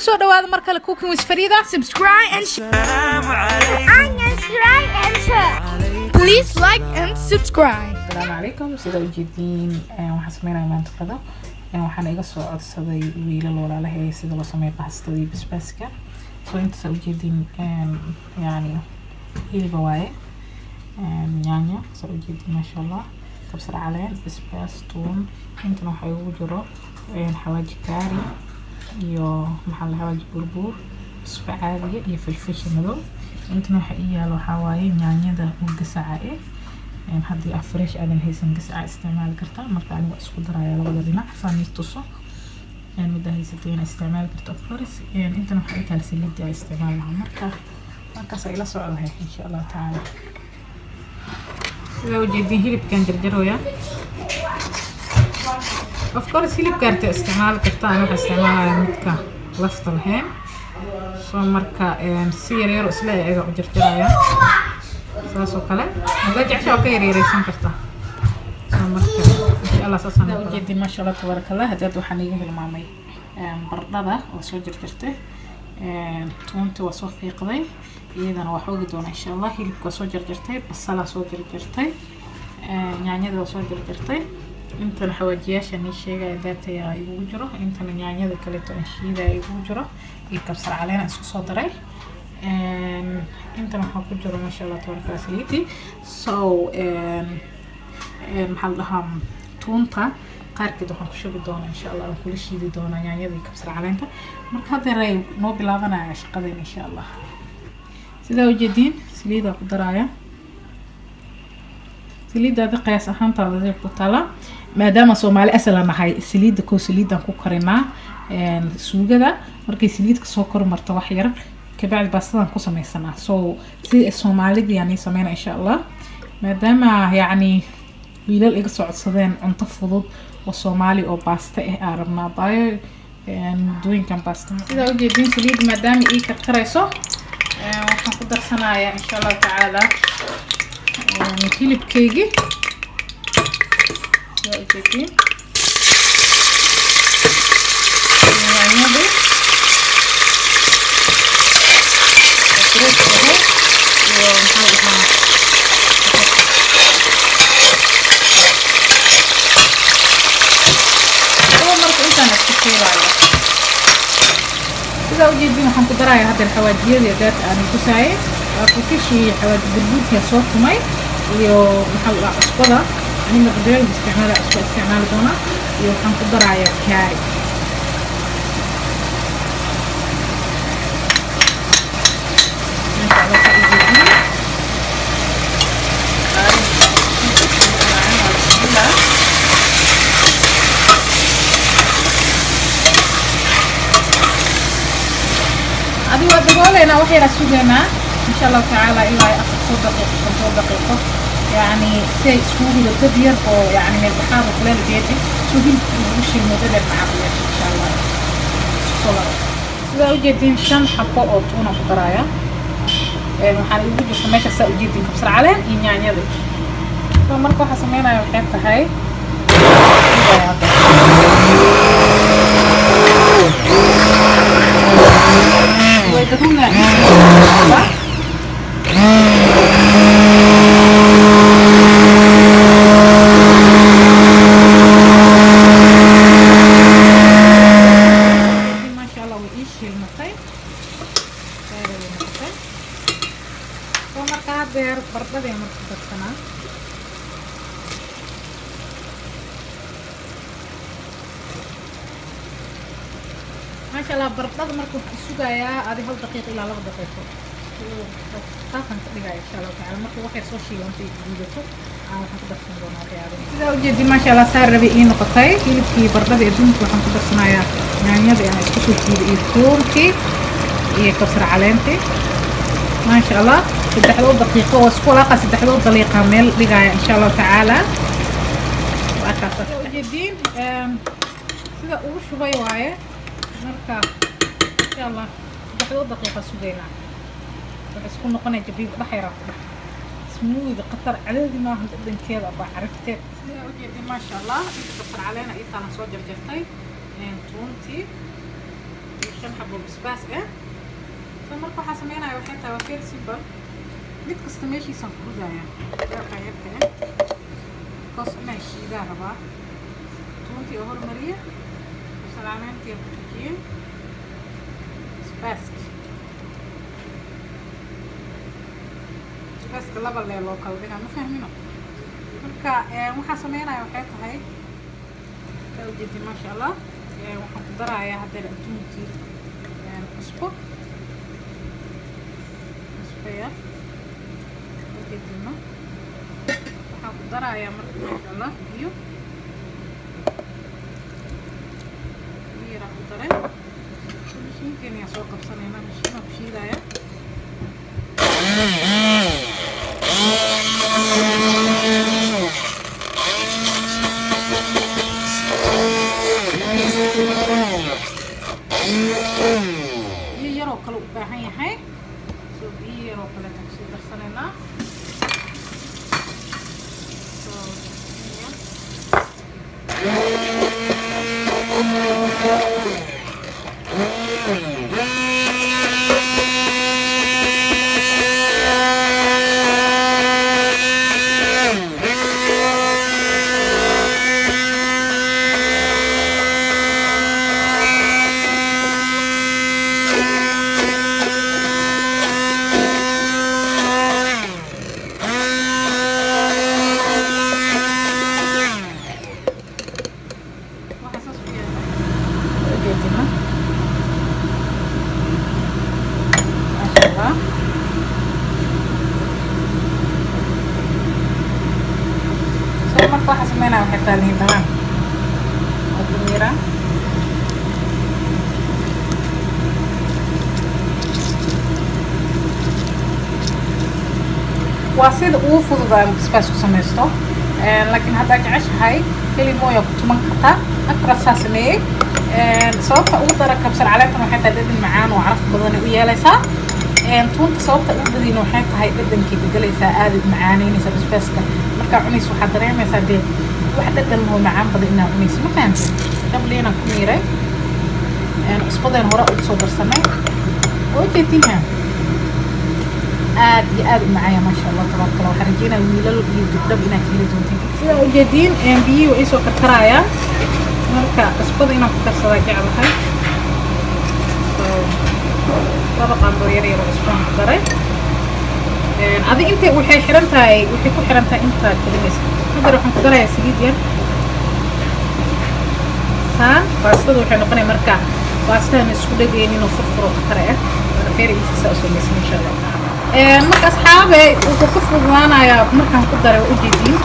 kusoo dhawaada mar kale Cooking with Farida. Subscribe and share. Please like and subscribe. السلام عليكم سيدا وجدين وحسمينا ما انتقدا waxaan iga soo codsaday wiilal walaalahay sida loo sameeyo baastadii basbaaska soo inta soo jeedin yani hilib waaye yaanya soo jeedin ma sha Allah kabsar caleen basbaas toon intana waxa ugu jiro xawaaji kaari iyo maxaa la xawaaji burbur isbacaadiga iyo filfil madow intana waxa yaalo waxa waaye yaanyada oo gasacay haddii afresh aadan haysan gasca isticmaal kartaa marka anigu isku darayo labada dhinac saamiistuso mid haysateen isticmaal karto afresh intana waxa ay kala saliid ay isticmaalaan markaas ay la socdahay insha Allah taala sida wajidin hilibkan jarjarooya of course hilibka aad isticmaal kartaa anigu isticmaalayo midka lafta lahayn soo marka si yar isla eega u jarjaraya ساسو كله نرجع شو كي يريسون كرتا سمرك إن شاء الله ساسنا وجدي ما شاء الله تبارك الله هدأت وحنيجه المامي بردة وسوجر كرته تومت وصوفي قضي إذا وحوق دون إن شاء الله هي وسوجر كرته بصلة سوجر كرته يعني هذا وسوجر كرته أنت الحواجيش إن الشيء ذات يوجره أنت من يعني هذا كلته الشيء ذا يوجره يكسر علينا صدري انت ما حكجر ما شاء الله تبارك سيدي سو محلها تونتا قاركد waxaan ku shubi doona insha Allah aan kula shiidi doona yaanyada kabsar caleenta marka hadda ray noo bilaabanaya shaqadeen insha Allah sida wajidin saliida ku daraya saliida qiyaas ahaan taada ku tala maadaama Soomaali asal nahay saliida ko saliidan ku karinaa suugada markay saliidka soo kor marto wax yar كبعد باستان كوسا ميسنا سو سي الصومالي يعني سمينا إن شاء الله ما دام يعني بيلال إيجا صعد صدين عن تفضل والصومالي أو باستا عربنا باي دوين كان باستا إذا وجد دين سليد ما دام إيجا كريسو وحنقدر صنايا إن شاء الله تعالى كيلي بكيجي إذا وجد دين إذا وجدنا حنقول دراية هذا الحواجية اللي جات أنا كوساي وكل شيء حواجي بالبوت هي صوت ماي اللي محل أسقطها أنا مقدر باستعمال استعمال دونا اللي حنقول دراية كاري أبي ودقول أنا وحي رسولنا إن شاء الله تعالى إلا أخذ دقيقة يعني سي سوي للكبير أو يعني من البحار خلال بيتي سوي وش الموديل المعقول إن شاء الله صلاة إذا وجدين شن حبة أو تونة بقرايا وحنا يوجد خمسة سأوجدين كبسر عليه يعني يضيف فمركو حسمينا يوحيبت هاي ويدهمنا ما شاء الله وإيش المطيب خير المطيب ومركات بير برضه بير مركبة سنة ما شاء الله برضه مركب السجايا هذه هل دقيقة إلى 2 دقائق طافن تقريبا إن شاء الله تعالى مركب واحد سوشي وانتي جدته هنقدر نسوي هذا إذا وجدي ما شاء الله صار ربيعين نقطتين يلبكي برضه بيدون وحنقدر صنايع يعني هذا يعني كسر في الثومكي يكسر علامتي ما شاء الله 3 دقيقة وسكولاقة 3 دقيقة ميل لقايا إن شاء الله تعالى وأكثر وجدين كذا وش بيوايه مركا إن شاء الله 3 دقيقة سجينا بس كنا قناة جبيب بحيرة سموذ قطر على ما هم تقدم كذا بعرفتك ما شاء الله قطر علينا إيه كان صوت جرجرتي تومتي 5 حبة بسباس فمركو حاسمينا وحيتها وفير سيمبل ميد كستا ماشي سنفرودا يرقى يرقى كوس ماشي دا ربا تونتي أهور مريا وسلامين تي بوتوكين سباسك سباسك لابا اللي لوكال بينا مفهمينو مركا waxaa sameynaya waxay tahay ujeedi ma sha Allah waxaan ku darayaa hadda tuntii cusbo cusbaya ujeedina waxaan ku darayaa marka ma sha Allah iyo ku daray mishiinkeena yaa soo qabsanayna mishiinka ku shiidaya biyo yaroo kale u baahan yahay soo biyo yaroo kale aan kusii darsanaynaa waxaa sameynaa waxay tahay liin dhanaan oo miira waa sida ugu fududaan basbaas ku samaysto laakiin haddaad jeceshahay keli mooya ku tuman kartaa akrasaa sameeyey sababta ugu dara kabsar caleetan waxay tahay dhadhan macaan oo caraf badan u yeelaysaa tuunta sababta ugu badina waxay tahay dhadhankii bedelaysaa aad u macaanaynaysa basbaaska markaa cunaysa waxaad dareemaysaa dee wax dhadhan oo macaan badan inaad cunaysa ma fahamtay qabliinaan ku miiray cusbadeen hore ugu soo darsanay oo jeedinha aad iyo aad u macaaya maasha Allah tabaaraka Allah waxaan rajeynayaa wiilal iyo gabdhab inaad heli doontiin sida u jeedin biyihii way soo karkarayaan marka cusbada inaan ku darsadaa jeclahay laba qaando yar yar oo cusbaan ku daray adiga inta waxay xiran tahay inta kalimaysa hadda waxaan ku darayaa saliid yar baastada waxay noqonaysaa marka baastada isku dhageynin oo furfuro kare wala feeriisa soo sameeyay insha Allah marka asxaabe wuxuu ku fududaanayaa markaan ku daray u jeedin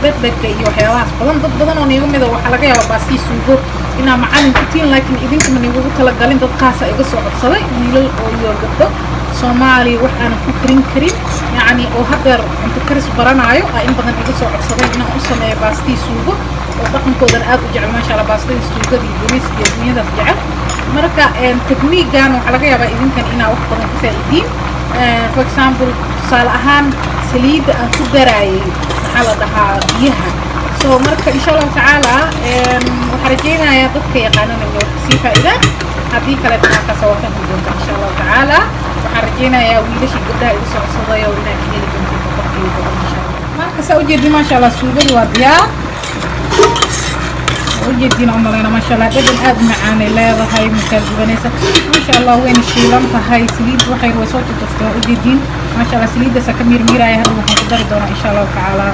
dadka iyo waxyaabahaas dad badan oo niiga mid ah waxa laga yaabaa baastii suugo inaa macallin ku tiin laakiin idinka ma niigu tala galin dadkaas iga soo codsaday wiilal oo iyo gabdho Soomaali wax aan ku karin yani oo hadda inta karis baranayo in badan iga soo codsaday inaan u sameeyo baastii suugo oo dhaqankooda aad u jecel ma sha Allah baastii suugada iyo bariiska iyo niyada jecel marka technique-gan waxa laga yaabaa idinkan inaa wax badan ka faa'iidiin for example tusaale ahaan saliid aan ku daraayay maxaa la dhahaa biyaha so marka insha Allah tacaala waxaan rajeynayaa dadka yaqaanana inay wax sii faa'iidaan haddii kale ka soo fahmi doonta insha Allah tacaala waxaan rajeynayaa wiilasha gabdhaha igu soo codsadayo inay heli doonto qofkii insha Allah marka saa u jeedin ma sha Allah suugadu waa diyaar وجدين عمرنا ما شاء الله بدل أد معانا لا هاي مكذبنيسة ما شاء الله وين الشيلان هاي سليد وحير وصوت تفتح وجدين ما شاء الله سليد سكمير ميرا هذا وحنقدر دونا إن شاء الله تعالى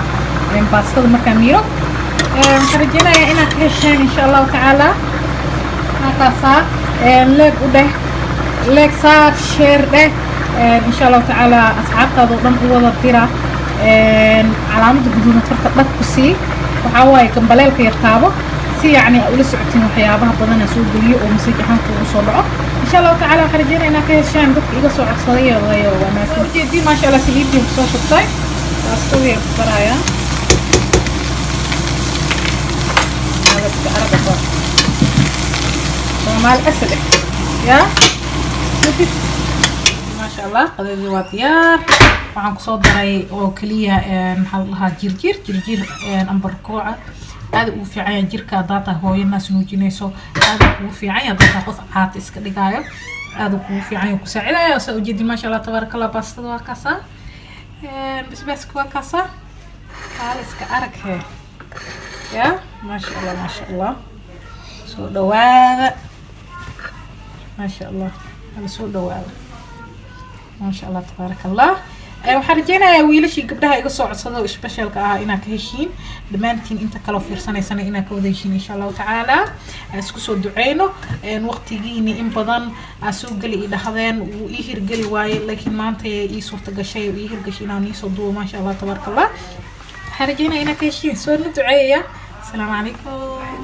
باسطة مكان ميرو خرجنا يا إنا كهشان إن شاء الله تعالى هكذا لك وده لك صار شير ده إن شاء الله تعالى أصحاب هذا ضم هو الطيرة علامة بدون ترتب لك بسي وحواي كمبلال كيرتابه سي يعني أول سعتين وحيابها بدنا سوق لي ومسيج حنكو وصلعه إن شاء الله تعالى خرجنا إنا كهشان دك إذا سوق صغير غير وما دي ما شاء الله سليدي وصوص الطيب أستوي برايا هذا بعرف أخبار مع الأسد يا ما شاء الله قدر وطيار وعن قصود دراي وكليها محلها جرجير أمبركوعة هذا وفي عين جيركا داتا هو الناس نوجينيسو هذا وفي عين داتا قص عات إسكدقايو هذا وفي عين كساعدة سأوجد ما شاء الله تبارك الله باستا وكاسا بس كوكاسا هذا إسكارك هي يا ما شاء الله ما شاء الله سو دواب ما شاء الله هذا سو دواب ما شاء الله تبارك الله waxaan rajeynayaa wiilashii gabdhaha iga soo codsado specialka ah inaan ka heshiin dhamaantiin inta kale fiirsanaysan inaan ka wada heshiin insha Allah taala isku soo duceeyno waqtigiini in badan soo gali idhahdeen uu ii hirgali waayay laakiin maanta ii suurta gashay ii hirgashay inaan ii soo duubo ma sha Allah tabaarakallah waxaan rajeynayaa inaan ka heshiin soo duceeya assalamu alaykum